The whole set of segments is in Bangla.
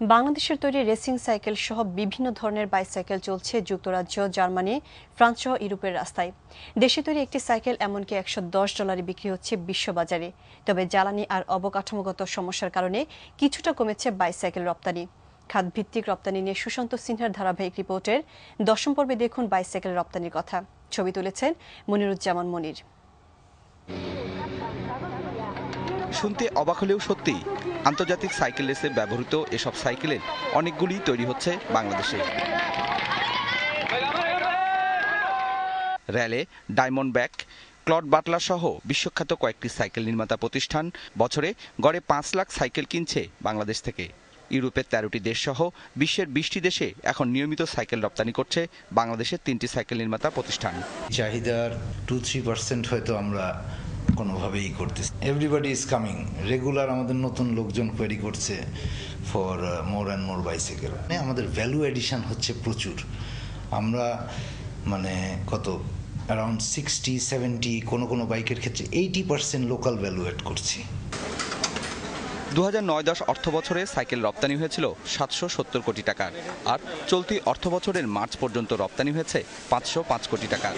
বাংলাদেশের তৈরি রেসিং সাইকেল সহ বিভিন্ন ধরনের বাইসাইকেল চলছে যুক্তরাজ্য, জার্মানি, ফ্রান্স সহ ইউরোপের রাস্তায়। দেশে তৈরি একটি সাইকেল এমনকি $110 বিক্রি হচ্ছে বিশ্ববাজারে। তবে জ্বালানি আর অবকাঠামোগত সমস্যার কারণে কিছুটা কমেছে বাইসাইকেল রপ্তানি। খাতভিত্তিক রপ্তানি নিয়ে সুশান্ত সিনহার ধারাবাহিক রিপোর্টের 10ম পর্বে দেখুন বাইসাইকেল রপ্তানির কথা। ছবি তুলেছেন মনিরুজ্জামান মনির। শুনতে অবাক হলেও সত্যি, আন্তর্জাতিক সাইকেল রেসে ব্যবহৃত এসব সাইকেলের অনেকগুলি তৈরি হচ্ছে বাংলাদেশে। Raleigh, Diamondback, Claud Butler সহ বিশ্বখ্যাত কয়েকটি সাইকেল নির্মাতা প্রতিষ্ঠান বছরে গড়ে 5 লাখ সাইকেল কিনছে বাংলাদেশ থেকে। ইউরোপের 13টি দেশ সহ বিশ্বের 20টি দেশে এখন নিয়মিত সাইকেল রপ্তানি করছে বাংলাদেশের 3টি সাইকেল নির্মাতা প্রতিষ্ঠান। চাহিদার 2-3% হয়তো আমরা কোনোভাবেই করতেছি। এভরিবডি ইজ কামিং, রেগুলার আমাদের নতুন লোকজন কোয়েরি করছে for more and more bicycle. আমাদের ভ্যালু এডিশন হচ্ছে প্রচুর। আমরা কত অ্যারাউন্ড 60-70, কোনো বাইকের ক্ষেত্রে 80% লোকাল ভ্যালু এড করছি। 2009-10 অর্থ বছরে সাইকেল রপ্তানি হয়েছিল 770 কোটি টাকার, আর চলতি অর্থ বছরের মার্চ পর্যন্ত রপ্তানি হয়েছে 505 কোটি টাকার।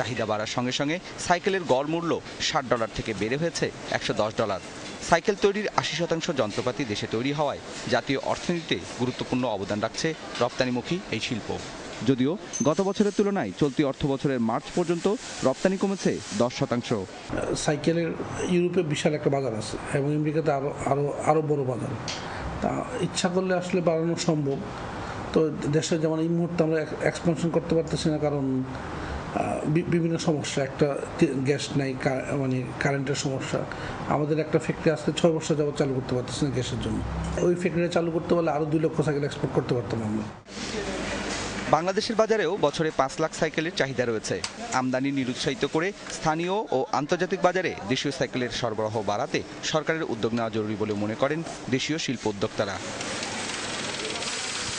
চাহিদা বাড়ার সঙ্গে সঙ্গে সাইকেলের গড় মূল্য $60 থেকে বেড়ে হয়েছে $110। সাইকেল তৈরির 80% যন্ত্রপাতি দেশে তৈরি হওয়ায় জাতীয় অর্থনীতিতে গুরুত্বপূর্ণ অবদান রাখছে রপ্তানিমুখী এই শিল্প। যদিও গত বছরের তুলনায় চলতি অর্থ বছরের মার্চ পর্যন্ত রপ্তানি কমেছে 10%। সাইকেলের ইউরোপে বিশাল একটা বাজার আছে এবং আমেরিকাতে আরো বড় বাজার। তা ইচ্ছা করলে আসলে বাড়ানো সম্ভব। তো দেশে যেমন এই মুহূর্তে আমরা এক্সপানশন করতে পারতেছি না, কারণ বিভিন্ন সমস্যা। একটা গ্যাস নাই, কারেন্টের সমস্যা। আমাদের একটা ফ্যাক্টরি আজকে 6 বছর যাবত চালু করতে পারতেছি না গ্যাসের জন্য। ওই ফ্যাক্টরি চালু করতে পারলে আরো 2 লক্ষ সাইকেল এক্সপোর্ট করতে পারতাম আমরা। বাংলাদেশের বাজারেও বছরে 5 লাখ সাইকেলের চাহিদা রয়েছে। আমদানি নিরুৎসাহিত করে স্থানীয় ও আন্তর্জাতিক বাজারে দেশীয় সাইকেলের সরবরাহ বাড়াতে সরকারের উদ্যোগ নেওয়া জরুরি বলে মনে করেন দেশীয় শিল্প উদ্যোক্তারা।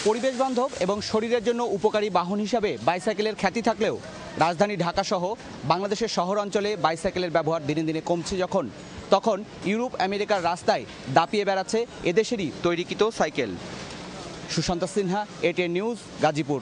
পরিবেশ বান্ধব এবং শরীরের জন্য উপকারী বাহন হিসাবে বাইসাইকেলের খ্যাতি থাকলেও রাজধানী ঢাকা সহ বাংলাদেশের শহর অঞ্চলে বাইসাইকেলের ব্যবহার দিনে দিনে কমছে তখন ইউরোপ আমেরিকার রাস্তায় দাপিয়ে বেড়াচ্ছে এদেশেরই তৈরিকৃত cycle. Sushant Sinha, ATN news, Gazipur.